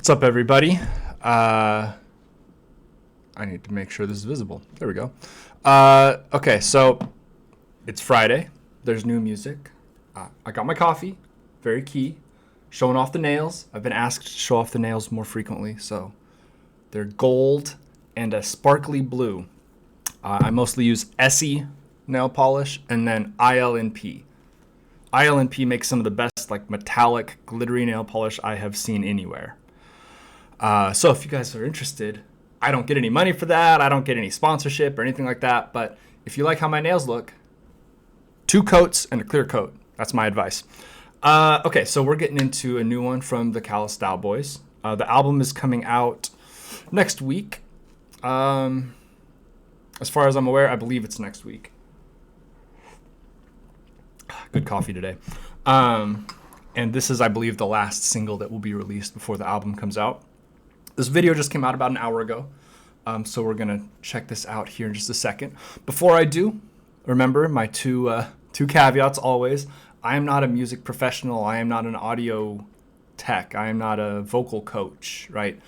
What's up, everybody? I need to make sure this is visible. There we go. Okay, so it's Friday. There's new music. I got my coffee. Very key. Showing off the nails. I've been asked to show off the nails more frequently, so they're gold and a sparkly blue. I mostly use Essie nail polish and then ILNP. ILNP makes some of the best like metallic glittery nail polish I have seen anywhere. So if you guys are interested, I don't get any money for that. I don't get any sponsorship or anything like that. But if you like how my nails look, 2 coats and a clear coat. That's my advice. Okay, so we're getting into a new one from the CALLOUS DAOBOYS. The album is coming out next week. As far as I'm aware, I believe it's next week. Good coffee today. And this is, I believe, the last single that will be released before the album comes out. This video just came out about an hour ago. So we're going to check this out here in just a second. Before I do, remember my two caveats always. I am not a music professional. I am not an audio tech. I am not a vocal coach, right?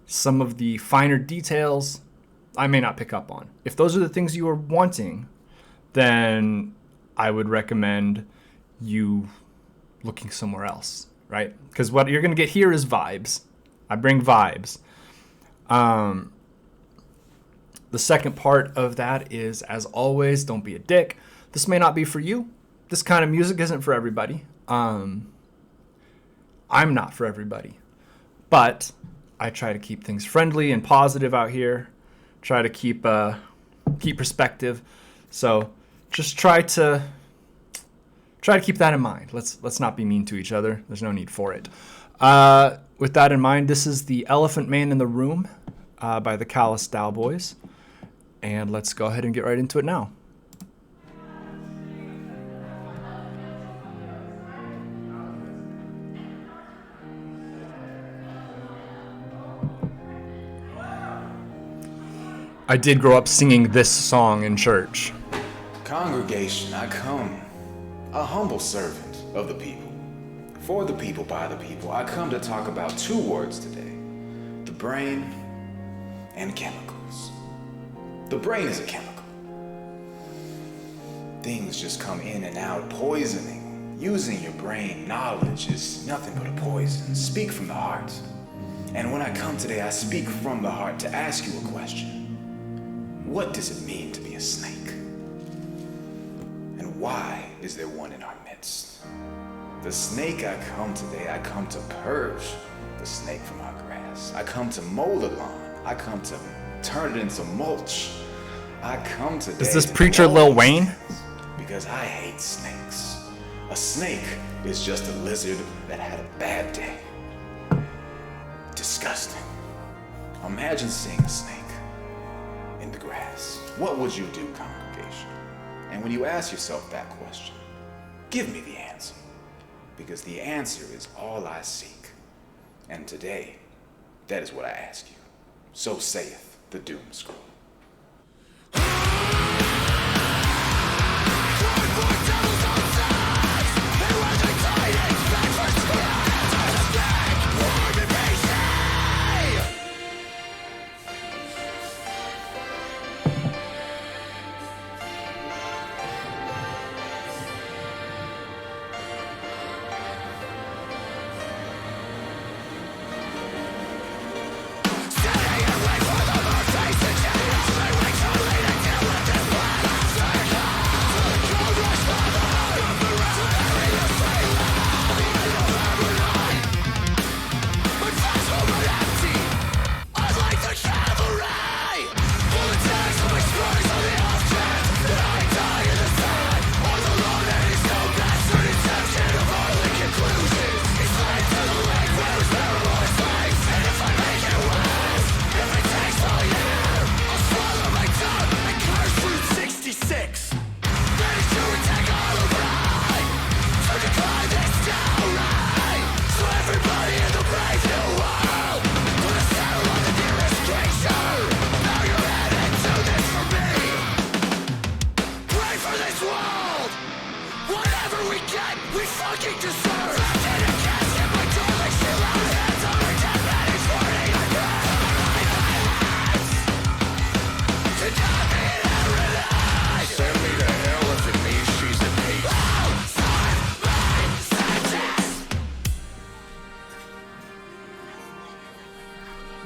Some of the finer details I may not pick up on. If those are the things you are wanting, then I would recommend you looking somewhere else, right? Because what you're going to get here is vibes. I bring vibes. The second part of that is, as always, don't be a dick. This may not be for you. This kind of music isn't for everybody. I'm not for everybody. But I try to keep things friendly and positive out here. Try to keep perspective. So just try to keep that in mind. Let's not be mean to each other. There's no need for it. With that in mind, this is The Elephant Man in the Room by the CALLOUS DAOBOYS. And let's go ahead and get right into it now. I did grow up singing this song in church. Congregation, I come, a humble servant of the people. For the people, by the people, I come to talk about 2 words today. The brain and chemicals. The brain is a chemical. Things just come in and out, poisoning. Using your brain, knowledge is nothing but a poison. Speak from the heart. And when I come today, I speak from the heart to ask you a question. What does it mean to be a snake? And why is there one in our midst? The snake I come today, I come to purge the snake from our grass. I come to mow the lawn. I come to turn it into mulch. I come today. Is this preacher Lil Wayne? Because I hate snakes. A snake is just a lizard that had a bad day. Disgusting. Imagine seeing a snake in the grass. What would you do, congregation? And when you ask yourself that question, give me the answer. Because the answer is all I seek. And today, that is what I ask you. So saith the doom scroll.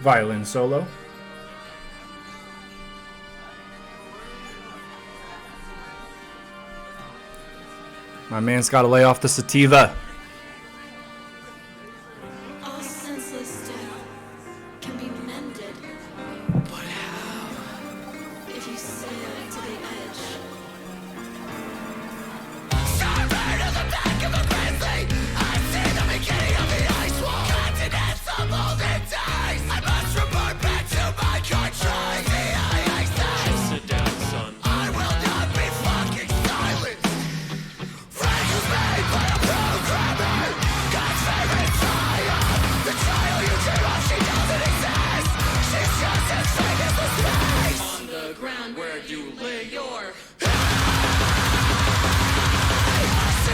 Violin solo. My man's got to lay off the sativa. All senseless death can be mended. But how? If you sail to the edge. Starboard of the back of a grizzly, I see the beginning of the ice wall. Continents of olden days. I must report back to my country. The ice. Just sit down, son. I will not be fucking silent. Frank was made by a programmer. God's favorite trial. The trial you dream of, she doesn't exist. She's just as fake as the space. On the ground where you lay your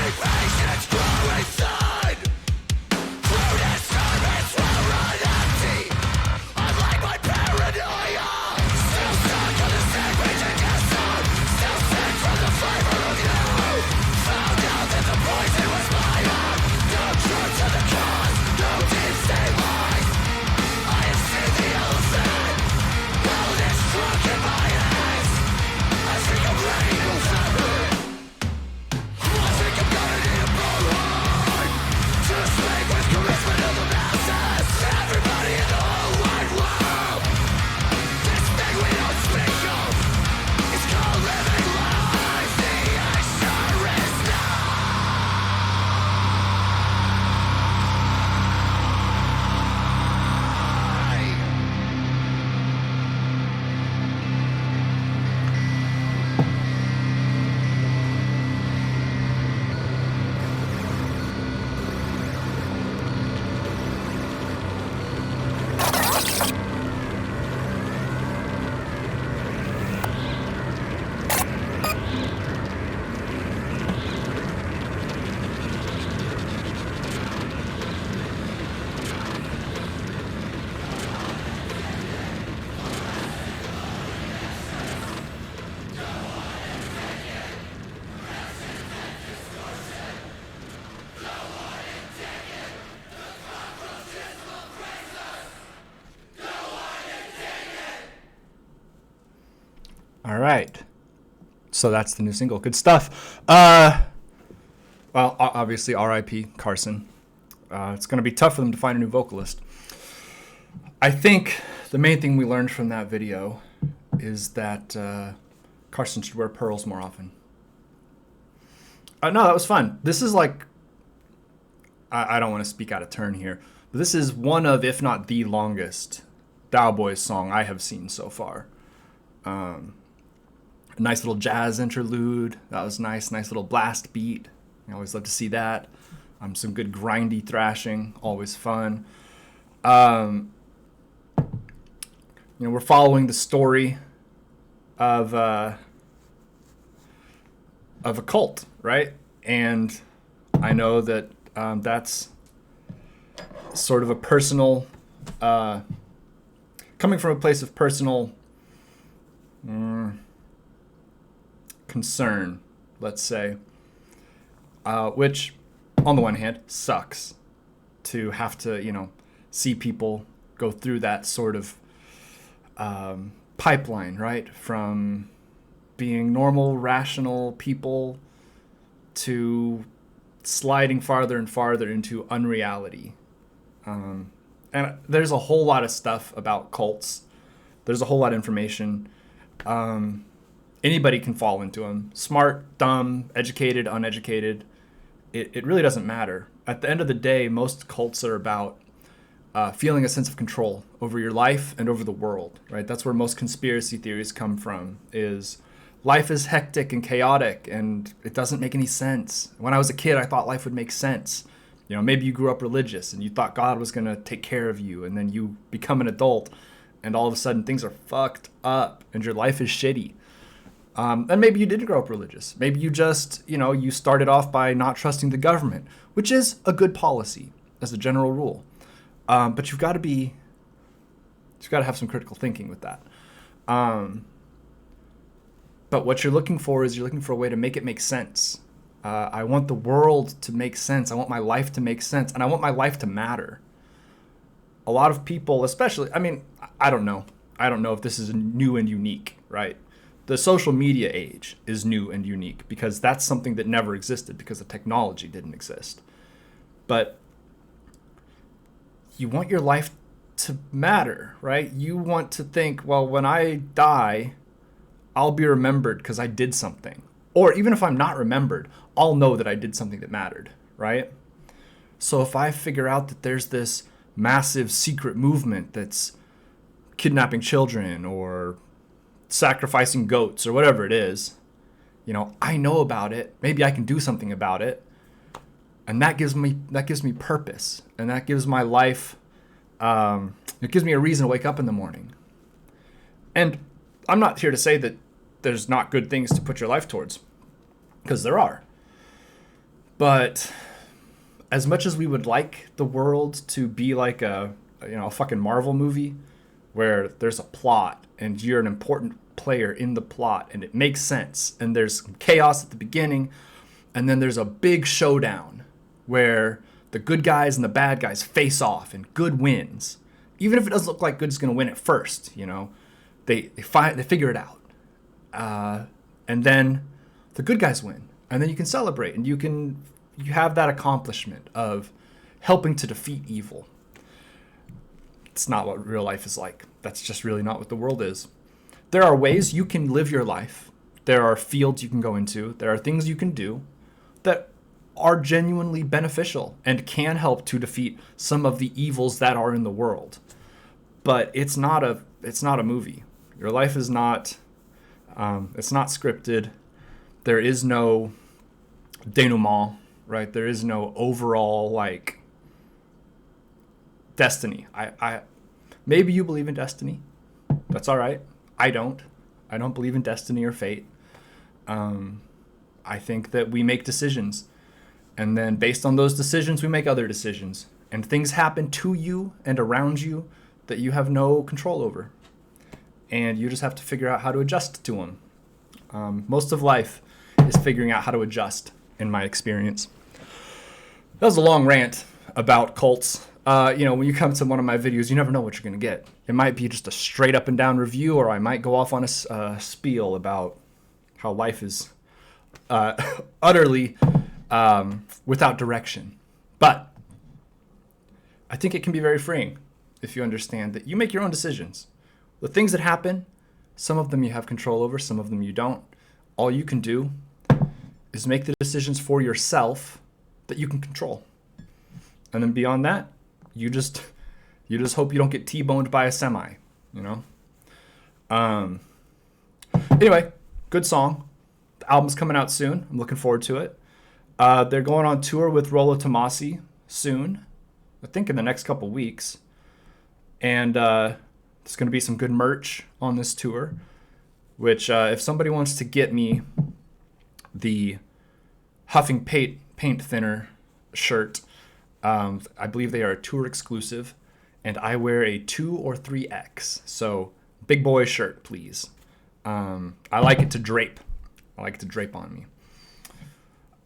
patience grow inside. Through disturbance will run empty. Unlike my paranoia. Still stuck on the same page and guess on. Still sick from the flavor of you. Found out that the poison was my own. No truth to the cause. No deep state lies. I have seen the elephant. Wellness drunk in my ass. I think I'm ready to fabric. I think I'm gonna need a blowhorn to speak with charisma to the masses. Everybody in the whole wide world. This thing we don't speak of is called living life. The answer is no. All right. So that's the new single. Good stuff. Well, obviously, R.I.P. Carson. It's going to be tough for them to find a new vocalist. I think the main thing we learned from that video is that Carson should wear pearls more often. No, that was fun. This is like, I don't want to speak out of turn here, but this is one of, if not the longest DAOBOYS song I have seen so far. A nice little jazz interlude. That was nice. Nice little blast beat. I always love to see that. Some good grindy thrashing. Always fun. We're following the story of a cult, right? And I know that that's sort of a personal, coming from a place of personal concern, let's say, which on the one hand sucks to have to, see people go through that sort of pipeline, right? From being normal, rational people to sliding farther and farther into unreality. And there's a whole lot of stuff about cults. There's a whole lot of information. Anybody can fall into them. Smart, dumb, educated, uneducated. It really doesn't matter. At the end of the day, most cults are about feeling a sense of control over your life and over the world, right? That's where most conspiracy theories come from, is life is hectic and chaotic and it doesn't make any sense. When I was a kid, I thought life would make sense. Maybe you grew up religious and you thought God was going to take care of you, and then you become an adult and all of a sudden things are fucked up and your life is shitty. And maybe you didn't grow up religious. Maybe you just, you started off by not trusting the government, which is a good policy as a general rule. But you've got to have some critical thinking with that. But what you're looking for is a way to make it make sense. I want the world to make sense. I want my life to make sense. And I want my life to matter. a lot of people, especially, I mean, I don't know. I don't know if this is new and unique, right? The social media age is new and unique because that's something that never existed because the technology didn't exist. But you want your life to matter, right? You want to think, well, when I die, I'll be remembered because I did something. Or even if I'm not remembered, I'll know that I did something that mattered, right? So if I figure out that there's this massive secret movement that's kidnapping children or sacrificing goats or whatever it is, you know, I know about it. Maybe I can do something about it. And that gives me purpose. And that gives my life, it gives me a reason to wake up in the morning. And I'm not here to say that there's not good things to put your life towards, because there are. But as much as we would like the world to be like a fucking Marvel movie where there's a plot and you're an important player in the plot and it makes sense and there's chaos at the beginning and then there's a big showdown where the good guys and the bad guys face off and good wins, even if it doesn't look like good's going to win at first, you know, they figure it out, and then the good guys win, and then you can celebrate and you have that accomplishment of helping to defeat evil. It's not what real life is like. That's just really not what the world is. There are ways you can live your life. There are fields you can go into. There are things you can do that are genuinely beneficial and can help to defeat some of the evils that are in the world. But it's not a movie. Your life is not, it's not scripted. There is no denouement, right? There is no overall, like, destiny. I maybe you believe in destiny. That's all right. I don't believe in destiny or fate. I think that we make decisions, and then based on those decisions, we make other decisions, and things happen to you and around you that you have no control over, and you just have to figure out how to adjust to them. Most of life is figuring out how to adjust, in my experience. That was a long rant about cults. When you come to one of my videos, you never know what you're going to get. It might be just a straight up and down review, or I might go off on a spiel about how life is utterly without direction. But I think it can be very freeing if you understand that you make your own decisions. The things that happen, some of them you have control over, some of them you don't. All you can do is make the decisions for yourself that you can control. And then beyond that, you just hope you don't get T-boned by a semi, you know? Anyway, good song. The album's coming out soon. I'm looking forward to it. They're going on tour with Rollo Tomasi soon, I think in the next couple weeks. And there's going to be some good merch on this tour, which if somebody wants to get me the Huffing Paint Thinner shirt, I believe they are a tour exclusive, and I wear a 2 or 3X. So big boy shirt, please. I like it to drape. I like it to drape on me.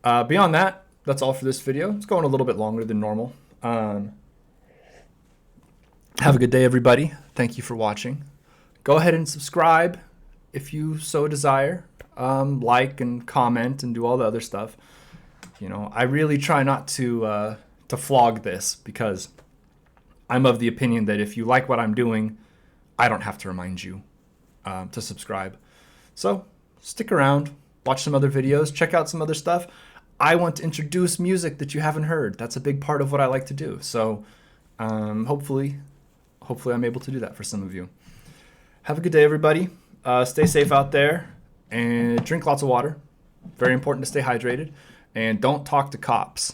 Beyond that, that's all for this video. It's going a little bit longer than normal. Have a good day, everybody. Thank you for watching. Go ahead and subscribe if you so desire. Like and comment and do all the other stuff. You know, I really try not to flog this, because I'm of the opinion that if you like what I'm doing, I don't have to remind you to subscribe. So stick around, watch some other videos, check out some other stuff. I want to introduce music that you haven't heard. That's a big part of what I like to do. So hopefully I'm able to do that for some of you. Have a good day, everybody. Stay safe out there and drink lots of water. Very important to stay hydrated. And don't talk to cops.